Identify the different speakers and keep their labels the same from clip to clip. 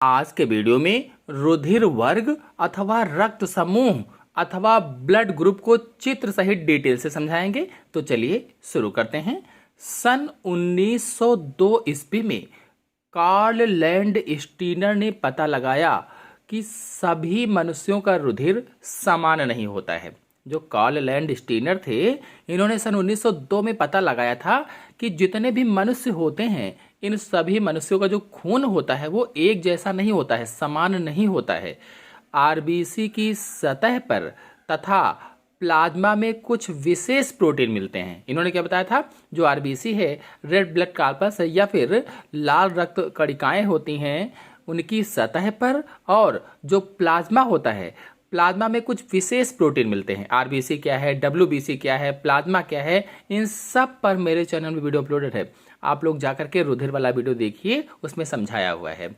Speaker 1: आज के वीडियो में रुधिर वर्ग अथवा रक्त समूह अथवा ब्लड ग्रुप को चित्र सहित डिटेल से समझाएंगे। तो चलिए शुरू करते हैं। सन 1902 ईस्वी में कार्ल लैंड स्टीनर ने पता लगाया कि सभी मनुष्यों का रुधिर समान नहीं होता है। जो कार्ल लैंड स्टीनर थे, इन्होंने सन 1902 में पता लगाया था कि जितने भी मनुष्य होते हैं, इन सभी मनुष्यों का जो खून होता है वो एक जैसा नहीं होता है, समान नहीं होता है। आरबीसी की सतह पर तथा प्लाज्मा में कुछ विशेष प्रोटीन मिलते हैं। इन्होंने क्या बताया था, जो आरबीसी है, रेड ब्लड कॉर्पस या फिर लाल रक्त कणिकाएं होती हैं, उनकी सतह पर, और जो प्लाज्मा होता है, प्लाज्मा में कुछ विशेष प्रोटीन मिलते हैं। आरबीसी क्या है, डब्ल्यूबीसी क्या है, प्लाज्मा क्या है, इन सब पर मेरे चैनल में वीडियो अपलोडेड है। आप लोग जाकर के रुधिर वाला वीडियो देखिए, उसमें समझाया हुआ है।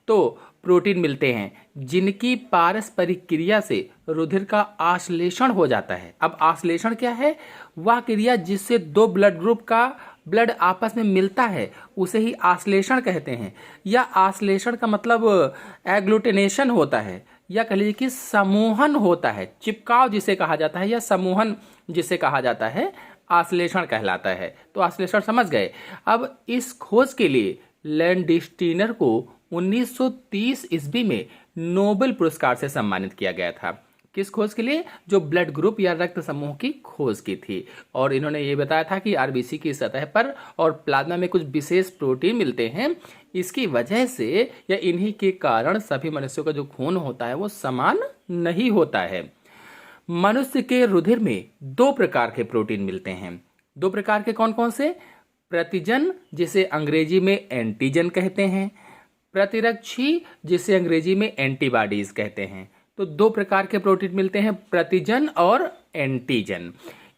Speaker 1: तो प्रोटीन मिलते हैं जिनकी पारस्परिक क्रिया से रुधिर का आश्लेषण हो जाता है। अब आश्लेषण क्या है? वह क्रिया जिससे दो ब्लड ग्रुप का ब्लड आपस में मिलता है, उसे ही आश्लेषण कहते हैं। या आश्लेषण का मतलब एग्लूटिनेशन होता है, या कह लीजिए कि समूहन होता है। चिपकाव जिसे कहा जाता है या समूहन जिसे कहा जाता है, आश्लेषण कहलाता है। तो आश्लेषण समझ गए। अब इस खोज के लिए लैंडस्टीनर को 1930 ईस्वी में नोबेल पुरस्कार से सम्मानित किया गया था। किस खोज के लिए? जो ब्लड ग्रुप या रक्त समूह की खोज की थी। और इन्होंने ये बताया था कि आरबीसी की सतह पर और प्लाज्मा में कुछ विशेष प्रोटीन मिलते हैं। इसकी वजह से या इन्हीं के कारण सभी मनुष्यों का जो खून होता है वो समान नहीं होता है। मनुष्य के रुधिर में दो प्रकार के प्रोटीन मिलते हैं। दो प्रकार के कौन कौन से? प्रतिजन, जिसे अंग्रेजी में एंटीजन कहते हैं, प्रतिरक्षी, जिसे अंग्रेजी में एंटीबॉडीज कहते हैं। तो दो प्रकार के प्रोटीन मिलते हैं, प्रतिजन और एंटीजन।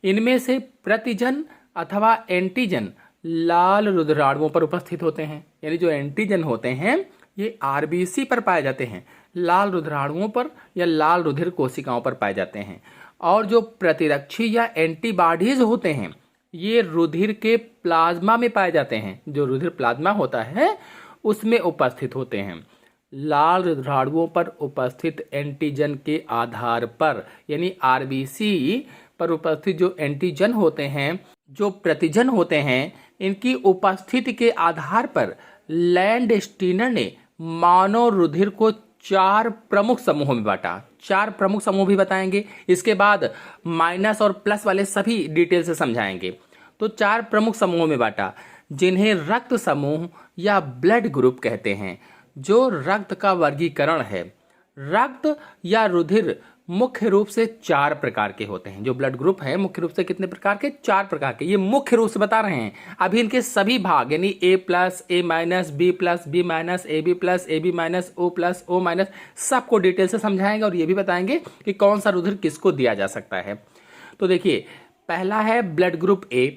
Speaker 1: इनमें से प्रतिजन अथवा एंटीजन लाल रुधिराणुओं पर उपस्थित होते हैं। यानी जो एंटीजन होते हैं ये आरबीसी पर पाए जाते हैं, लाल रुधिराणुओं पर या लाल रुधिर कोशिकाओं पर पाए जाते हैं। और जो प्रतिरक्षी या एंटीबॉडीज होते हैं ये रुधिर के प्लाज्मा में पाए जाते हैं। जो रुधिर प्लाज्मा होता है उसमें उपस्थित होते हैं। लाल रुधिराणुओं पर उपस्थित एंटीजन के आधार पर, यानी आरबीसी पर उपस्थित जो एंटीजन होते हैं, जो प्रतिजन होते हैं, इनकी उपस्थिति के आधार पर लैंडस्टीनर ने मानव रुधिर को 4 प्रमुख समूहों में बांटा। 4 प्रमुख समूह भी बताएंगे, इसके बाद माइनस और प्लस वाले सभी डिटेल से समझाएंगे। तो 4 प्रमुख समूहों में बांटा, जिन्हें रक्त समूह या ब्लड ग्रुप कहते हैं। जो रक्त का वर्गीकरण है, रक्त या रुधिर मुख्य रूप से 4 प्रकार के होते हैं। जो ब्लड ग्रुप है मुख्य रूप से कितने प्रकार के? 4 प्रकार के। ये मुख्य रूप से बता रहे हैं। अभी इनके सभी भाग यानी A+, A-, B+, B-, AB+, AB-, O+, O-, सबको डिटेल से समझाएंगे और ये भी बताएंगे कि कौन सा रुधिर किसको दिया जा सकता है। तो देखिए, पहला है ब्लड ग्रुप A।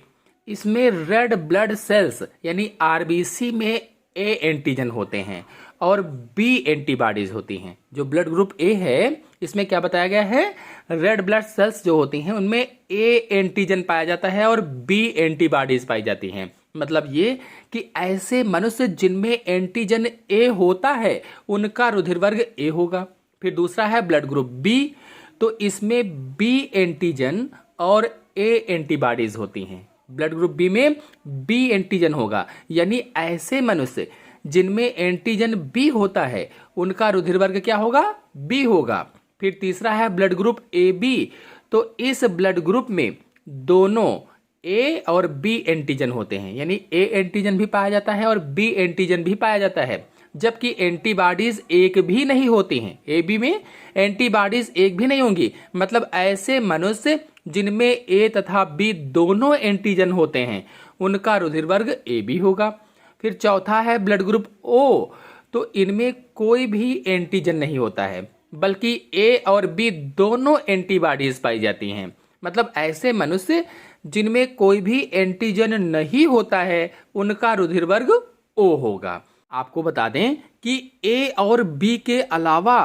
Speaker 1: इसमें रेड ब्लड सेल्स यानी आरबीसी में A एंटीजन होते हैं और B एंटीबॉडीज होती हैं। जो ब्लड ग्रुप A है इसमें क्या बताया गया है, रेड ब्लड सेल्स जो होती हैं उनमें A एंटीजन पाया जाता है और B एंटीबॉडीज पाई जाती हैं। मतलब ये कि ऐसे मनुष्य जिनमें एंटीजन A होता है उनका रुधिर वर्ग A होगा। फिर दूसरा है ब्लड ग्रुप B। तो इसमें B एंटीजन और A एंटीबॉडीज होती हैं। ब्लड ग्रुप बी में बी एंटीजन होगा, यानी ऐसे मनुष्य जिनमें एंटीजन बी होता है उनका रुधिर वर्ग क्या होगा? बी होगा। फिर तीसरा है ब्लड ग्रुप ए बी। तो इस ब्लड ग्रुप में दोनों ए और बी एंटीजन होते हैं, यानी ए एंटीजन भी पाया जाता है और बी एंटीजन भी पाया जाता है। जबकि एंटीबॉडीज एक भी नहीं होती हैं। ए बी में एंटीबॉडीज एक भी नहीं होंगी। मतलब ऐसे मनुष्य जिनमें ए तथा बी दोनों एंटीजन होते हैं उनका रुधिर वर्ग ए बी होगा। फिर चौथा है ब्लड ग्रुप ओ। तो इनमें कोई भी एंटीजन नहीं होता है, बल्कि ए और बी दोनों एंटीबॉडीज पाई जाती हैं। मतलब ऐसे मनुष्य जिनमें कोई भी एंटीजन नहीं होता है उनका रुधिर वर्ग ओ होगा। आपको बता दें कि ए और बी के अलावा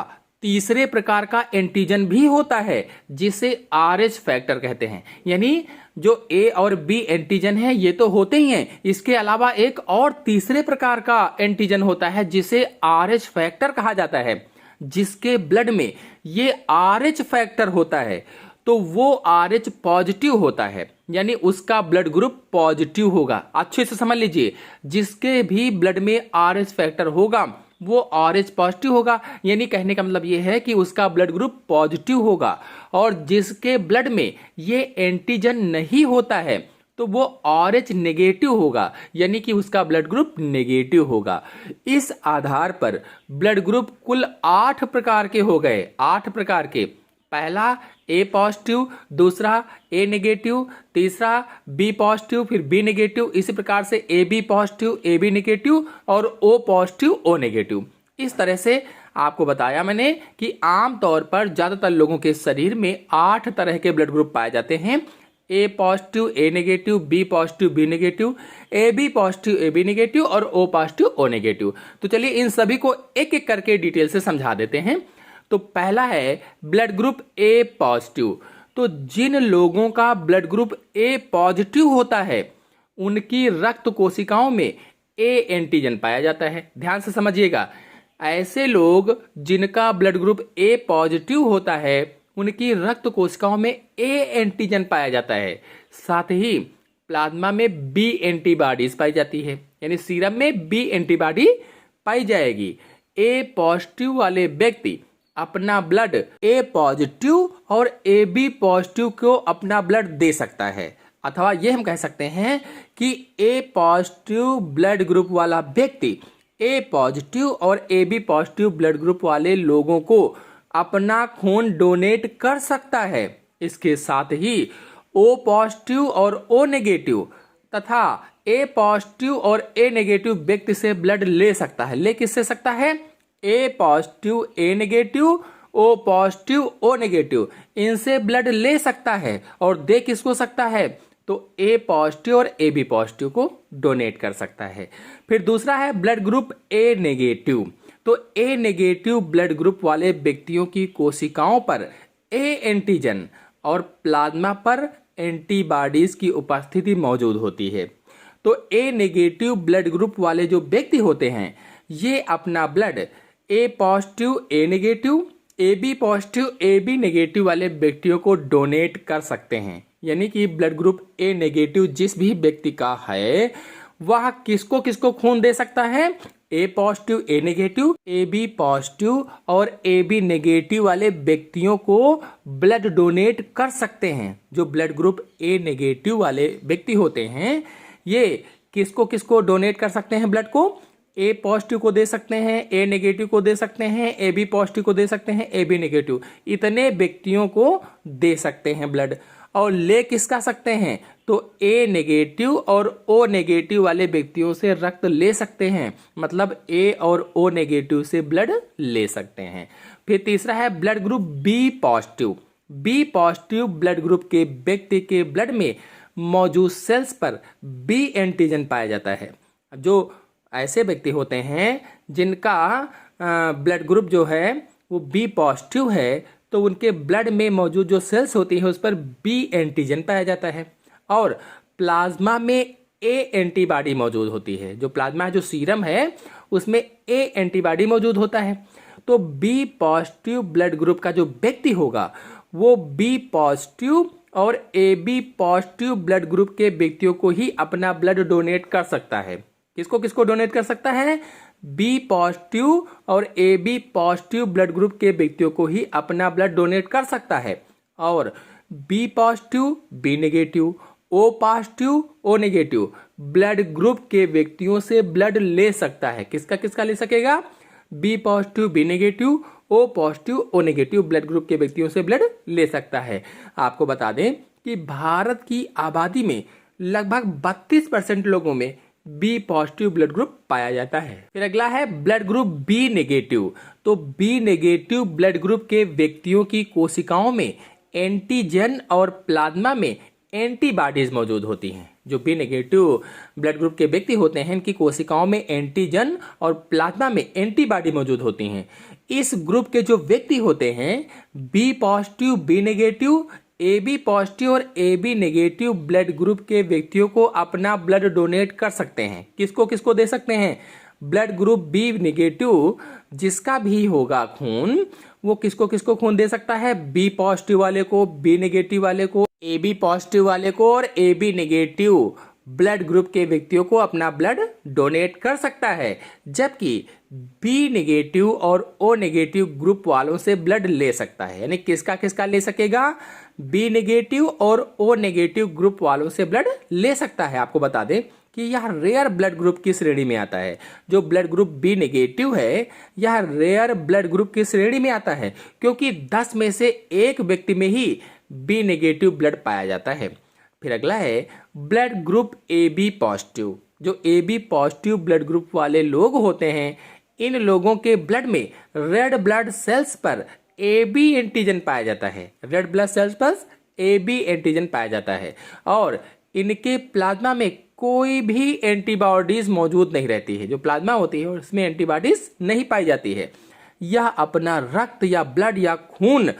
Speaker 1: तीसरे प्रकार का एंटीजन भी होता है जिसे RH फैक्टर कहते हैं। यानी जो A और B एंटीजन है ये तो होते ही हैं, इसके अलावा एक और तीसरे प्रकार का एंटीजन होता है जिसे RH फैक्टर कहा जाता है। जिसके ब्लड में ये RH फैक्टर होता है तो वो RH पॉजिटिव होता है, यानी उसका ब्लड ग्रुप पॉजिटिव होगा। अच्छे से समझ लीजिए, जिसके भी ब्लड में RH फैक्टर होगा वो RH पॉजिटिव होगा, यानी कहने का मतलब ये है कि उसका ब्लड ग्रुप पॉजिटिव होगा। और जिसके ब्लड में ये एंटीजन नहीं होता है तो वो RH नेगेटिव होगा, यानी कि उसका ब्लड ग्रुप नेगेटिव होगा। इस आधार पर ब्लड ग्रुप कुल 8 प्रकार के हो गए, 8 प्रकार के। पहला A पॉजिटिव, दूसरा A नेगेटिव, तीसरा B पॉजिटिव, फिर B नेगेटिव, इसी प्रकार से AB पॉजिटिव, AB नेगेटिव और O पॉजिटिव, O नेगेटिव। इस तरह से आपको बताया मैंने कि आमतौर पर ज़्यादातर लोगों के शरीर में 8 तरह के ब्लड ग्रुप पाए जाते हैं। A positive, A negative, B positive, B negative, AB positive, AB negative और O पॉजिटिव, O नेगेटिव। तो चलिए इन सभी को एक एक करके डिटेल से समझा देते हैं। तो पहला है ब्लड ग्रुप A पॉजिटिव। तो जिन लोगों का ब्लड ग्रुप A पॉजिटिव होता है उनकी रक्त कोशिकाओं में A एंटीजन पाया जाता है। ध्यान से समझिएगा, ऐसे लोग जिनका ब्लड ग्रुप A पॉजिटिव होता है उनकी रक्त कोशिकाओं में A एंटीजन पाया जाता है। साथ ही प्लाज्मा में B एंटीबॉडीज पाई जाती है, यानी सीरम में B एंटीबॉडी पाई जाएगी। A पॉजिटिव वाले व्यक्ति अपना ब्लड A पॉजिटिव और AB पॉजिटिव को अपना ब्लड दे सकता है, अथवा ये हम कह सकते हैं कि A पॉजिटिव ब्लड ग्रुप वाला व्यक्ति A पॉजिटिव और AB पॉजिटिव ब्लड ग्रुप वाले लोगों को अपना खून डोनेट कर सकता है। इसके साथ ही O पॉजिटिव और O नेगेटिव तथा A पॉजिटिव और A नेगेटिव व्यक्ति से ब्लड ले सकता है। ले किससे सकता है? A positive, A negative, O positive, O negative, इनसे ब्लड ले सकता है। और दे किसको सकता है? तो A पॉजिटिव और AB पॉजिटिव को डोनेट कर सकता है। फिर दूसरा है ब्लड ग्रुप A नेगेटिव। तो A नेगेटिव ब्लड ग्रुप वाले व्यक्तियों की कोशिकाओं पर A एंटीजन और प्लाज्मा पर एंटीबॉडीज की उपस्थिति मौजूद होती है। तो A नेगेटिव ब्लड ग्रुप वाले जो व्यक्ति होते हैं ये अपना blood A positive, A negative, AB positive, AB negative वाले व्यक्तियों को डोनेट कर सकते हैं। यानी कि ब्लड ग्रुप A नेगेटिव जिस भी व्यक्ति का है वह किसको किसको खून दे सकता है? A positive, A negative, AB positive और AB नेगेटिव वाले व्यक्तियों को ब्लड डोनेट कर सकते हैं। जो ब्लड ग्रुप A नेगेटिव वाले व्यक्ति होते हैं ये किसको किसको डोनेट कर सकते हैं? ब्लड को A पॉजिटिव को दे सकते हैं, A नेगेटिव को दे सकते हैं, AB पॉजिटिव को दे सकते हैं, AB नेगेटिव, इतने व्यक्तियों को दे सकते हैं ब्लड। और ले किसका सकते हैं? तो A नेगेटिव और O नेगेटिव वाले व्यक्तियों से रक्त ले सकते हैं, मतलब A और O नेगेटिव से ब्लड ले सकते हैं। फिर तीसरा है blood group B positive. B positive blood group के व्यक्ति के ब्लड में मौजूद सेल्स पर B एंटीजन पाया जाता है। जो ऐसे व्यक्ति होते हैं जिनका ब्लड ग्रुप जो है वो B पॉजिटिव है तो उनके ब्लड में मौजूद जो सेल्स होती है उस पर B एंटीजन पाया जाता है। और प्लाज्मा में A एंटीबॉडी मौजूद होती है। जो प्लाज्मा जो सीरम है उसमें A एंटीबॉडी मौजूद होता है। तो B पॉजिटिव ब्लड ग्रुप का जो व्यक्ति होगा वो B पॉजिटिव और AB पॉजिटिव ब्लड ग्रुप के व्यक्तियों को ही अपना ब्लड डोनेट कर सकता है। किसको किसको डोनेट कर सकता है? B पॉजिटिव और AB पॉजिटिव ब्लड ग्रुप के व्यक्तियों को ही अपना ब्लड डोनेट कर सकता है। और B positive, B negative, O positive, O negative blood group के व्यक्तियों से ब्लड ले सकता है। किसका किसका ले सकेगा? B positive, B negative, O positive, O negative blood group के व्यक्तियों से ब्लड ले सकता है। आपको बता दें कि भारत की आबादी में लगभग 32% लोगों में B पॉजिटिव ब्लड ग्रुप पाया जाता है। फिर अगला है ब्लड ग्रुप B नेगेटिव। तो B नेगेटिव ब्लड ग्रुप के व्यक्तियों की कोशिकाओं में एंटीजन और प्लाज्मा में एंटीबॉडीज मौजूद होती हैं। जो बी नेगेटिव ब्लड ग्रुप के व्यक्ति होते हैं, इनकी कोशिकाओं में एंटीजन और प्लाज्मा में एंटीबॉडी मौजूद होती हैं। इस ग्रुप के जो व्यक्ति होते हैं, B positive, B negative, A B positive और A B negative blood group के व्यक्तियों को अपना ब्लड डोनेट कर सकते हैं। किसको किसको दे सकते हैं? ब्लड ग्रुप बी नेगेटिव जिसका भी होगा खून, वो किसको किसको खून दे सकता है? बी पॉजिटिव वाले को, बी नेगेटिव वाले को, ए बी पॉजिटिव वाले को और A B negative blood group के व्यक्तियों को अपना ब्लड डोनेट कर सकता है। जबकि बी नेगेटिव और ओ नेगेटिव ग्रुप वालों से ब्लड ले सकता है। यानी किसका किसका ले सकेगा? बी नेगेटिव और ओ नेगेटिव ग्रुप वालों से ब्लड ले सकता है। आपको बता दें कि यह रेयर ब्लड ग्रुप की श्रेणी में आता है। जो ब्लड ग्रुप बी नेगेटिव है, यह रेयर ब्लड ग्रुप की श्रेणी में आता है, क्योंकि 10 में से एक व्यक्ति में ही बी नेगेटिव ब्लड पाया जाता है। फिर अगला है blood group A B positive. जो A B positive blood group वाले लोग होते हैं, इन लोगों के ब्लड में रेड ब्लड सेल्स पर ए बी एंटीजन पाया जाता है। रेड ब्लड सेल्स पर ए बी एंटीजन पाया जाता है और इनके प्लाज्मा में कोई भी एंटीबॉडीज मौजूद नहीं रहती है। जो प्लाज्मा होती है उसमें एंटीबॉडीज नहीं पाई जाती है। यह अपना रक्त या ब्लड या खून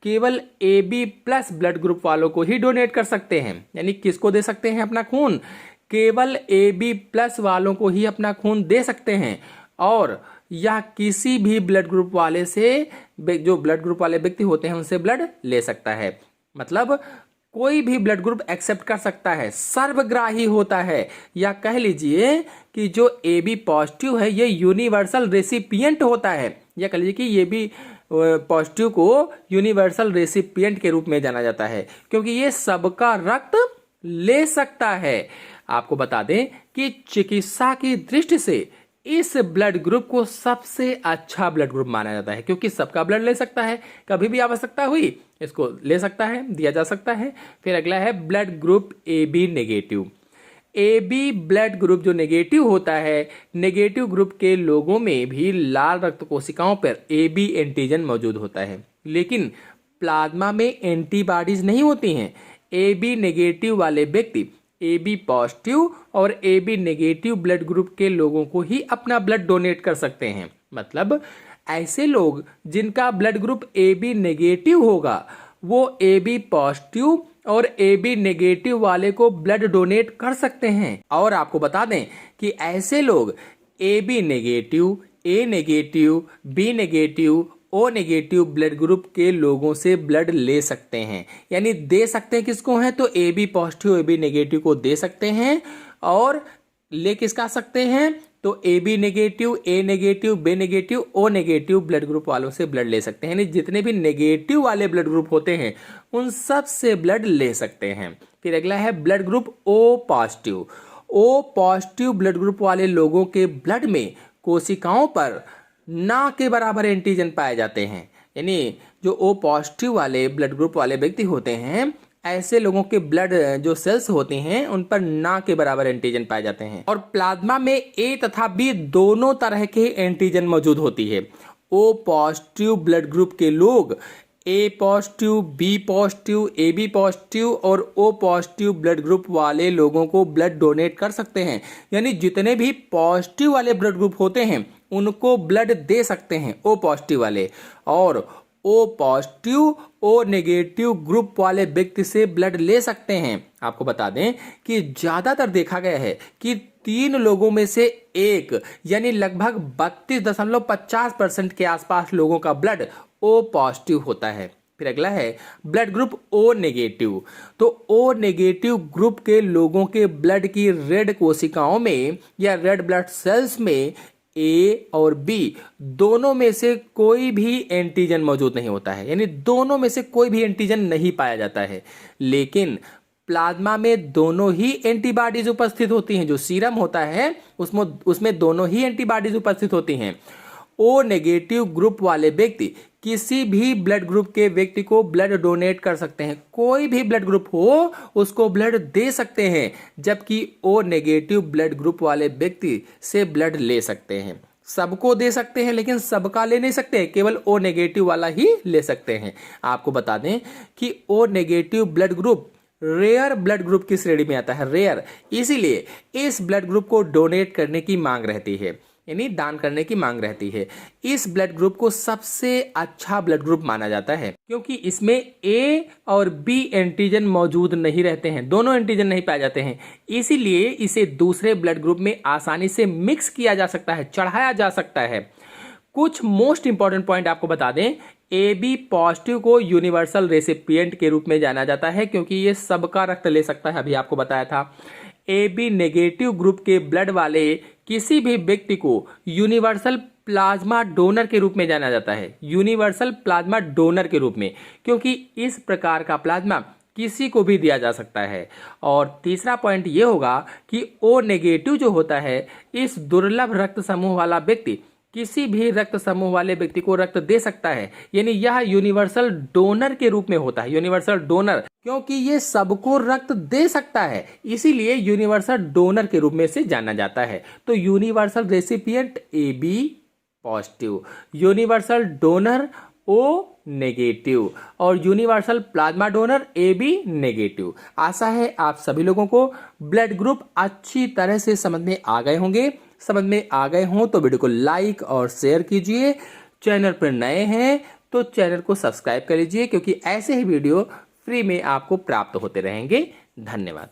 Speaker 1: केवल A B plus blood group वालों को ही डोनेट कर सकते हैं। यानी किसको दे सकते हैं अपना खून? केवल ए बी प्लस वालों को ही अपना खून दे सकते हैं। और यह किसी भी ब्लड ग्रुप वाले से, जो ब्लड ग्रुप वाले व्यक्ति होते हैं, उनसे ब्लड ले सकता है। मतलब कोई भी ब्लड ग्रुप एक्सेप्ट कर सकता है, सर्वग्राही होता है। या कह लीजिए कि जो ए बी पॉजिटिव है ये यूनिवर्सल रेसिपिएंट होता है। या कह लीजिए कि ये भी पॉजिटिव को यूनिवर्सल रेसिपिएंट के रूप में जाना जाता है, क्योंकि ये सबका रक्त ले सकता है। आपको बता दें कि चिकित्सा की दृष्टि से इस ब्लड ग्रुप को सबसे अच्छा ब्लड ग्रुप माना जाता है, क्योंकि सबका ब्लड ले सकता है। कभी भी आवश्यकता हुई इसको ले सकता है, दिया जा सकता है। फिर अगला है blood group A B negative. A B blood group जो नेगेटिव होता है, नेगेटिव ग्रुप के लोगों में भी लाल रक्त कोशिकाओं पर ए बी एंटीजन मौजूद होता है, लेकिन प्लाज्मा में एंटीबॉडीज नहीं होती हैं। ए बी नेगेटिव वाले व्यक्ति ए बी पॉजिटिव और A B negative blood group के लोगों को ही अपना ब्लड डोनेट कर सकते हैं। मतलब ऐसे लोग जिनका blood group A B negative होगा, वो ए बी पॉजिटिव और ए बी नेगेटिव वाले को ब्लड डोनेट कर सकते हैं। और आपको बता दें कि ऐसे लोग A B negative, A negative, B negative, O negative blood group के लोगों से ब्लड ले सकते हैं। यानी दे सकते हैं किसको हैं? तो A B positive, A B negative को दे सकते हैं। और ले किसका सकते हैं? तो A B negative, A negative, B negative, O negative blood group वालों से ब्लड ले सकते हैं। यानी जितने भी नेगेटिव वाले ब्लड ग्रुप होते हैं उन सब से ब्लड ले सकते हैं। फिर अगला है blood group O positive. O positive blood group वाले लोगों के ब्लड में कोशिकाओं पर ना के बराबर एंटीजन पाए जाते हैं। यानी जो ओ पॉजिटिव वाले ब्लड ग्रुप वाले व्यक्ति होते हैं, ऐसे लोगों के ब्लड जो सेल्स होते हैं उन पर ना के बराबर एंटीजन पाए जाते हैं। और प्लाज्मा में ए तथा बी दोनों तरह के एंटीजन मौजूद होती है। ओ पॉजिटिव ब्लड ग्रुप के लोग A positive, B positive, A B positive और ओ पॉजिटिव ब्लड ग्रुप वाले लोगों को ब्लड डोनेट कर सकते हैं। यानी जितने भी पॉजिटिव वाले ब्लड ग्रुप होते हैं उनको ब्लड दे सकते हैं ओ पॉजिटिव वाले। और O positive, O negative group वाले व्यक्ति से ब्लड ले सकते हैं। आपको बता दें कि ज्यादातर देखा गया है कि 3 लोगों में से एक, यानी लगभग 32.50% के आसपास लोगों का ब्लड ओ पॉजिटिव होता है। फिर अगला है ब्लड ग्रुप ओ नेगेटिव। तो ओ नेगेटिव ग्रुप के लोगों के ब्लड की रेड कोशिकाओं में या रेड ब्लड सेल्स में ए और बी दोनों में से कोई भी एंटीजन मौजूद नहीं होता है। यानी दोनों में से कोई भी एंटीजन नहीं पाया जाता है, लेकिन प्लाज्मा में दोनों ही एंटीबॉडीज उपस्थित होती हैं। जो सीरम होता है उसमें दोनों ही एंटीबॉडीज उपस्थित होती हैं। ओ नेगेटिव ग्रुप वाले व्यक्ति किसी भी ब्लड ग्रुप के व्यक्ति को ब्लड डोनेट कर सकते हैं। कोई भी ब्लड ग्रुप हो उसको ब्लड दे सकते हैं, जबकि ओ नेगेटिव ब्लड ग्रुप वाले व्यक्ति से ब्लड ले सकते हैं। सबको दे सकते हैं लेकिन सबका ले नहीं सकते, केवल ओ नेगेटिव वाला ही ले सकते हैं। आपको बता दें कि O negative blood group rare blood group की श्रेणी में आता है, रेयर। इसीलिए इस ब्लड ग्रुप को डोनेट करने की मांग रहती है, यानी दान करने की मांग रहती है। इस ब्लड ग्रुप को सबसे अच्छा ब्लड ग्रुप माना जाता है क्योंकि इसमें ए और बी एंटीजन मौजूद नहीं रहते हैं, दोनों एंटीजन नहीं पाए जाते हैं। इसीलिए इसे दूसरे ब्लड ग्रुप में आसानी से मिक्स किया जा सकता है, चढ़ाया जा सकता है। कुछ मोस्ट इंपॉर्टेंट पॉइंट आपको बता दें, ए बी पॉजिटिव को यूनिवर्सल रेसिपिएंट के रूप में जाना जाता है क्योंकि ये सबका रक्त ले सकता है, अभी आपको बताया था। ए बी नेगेटिव ग्रुप के ब्लड वाले किसी भी व्यक्ति को यूनिवर्सल प्लाज्मा डोनर के रूप में जाना जाता है, यूनिवर्सल प्लाज्मा डोनर के रूप में, क्योंकि इस प्रकार का प्लाज्मा किसी को भी दिया जा सकता है। और तीसरा पॉइंट ये होगा कि ओ नेगेटिव जो होता है, इस दुर्लभ रक्त समूह वाला व्यक्ति किसी भी रक्त समूह वाले व्यक्ति को रक्त दे सकता है, यानी यह यूनिवर्सल डोनर के रूप में होता है, यूनिवर्सल डोनर, क्योंकि ये सबको रक्त दे सकता है, इसीलिए यूनिवर्सल डोनर के रूप में से जाना जाता है। तो universal recipient A B positive, universal donor O negative और universal plasma donor A B negative. आशा है आप सभी लोगों को ब्लड ग्रुप अच्छी तरह से समझ में आ गए होंगे। समझ में आ गए हों तो वीडियो को लाइक और शेयर कीजिए। चैनल पर नए हैं तो चैनल को सब्सक्राइब कर लीजिए क्योंकि ऐसे ही वीडियो फ्री में आपको प्राप्त होते रहेंगे। धन्यवाद।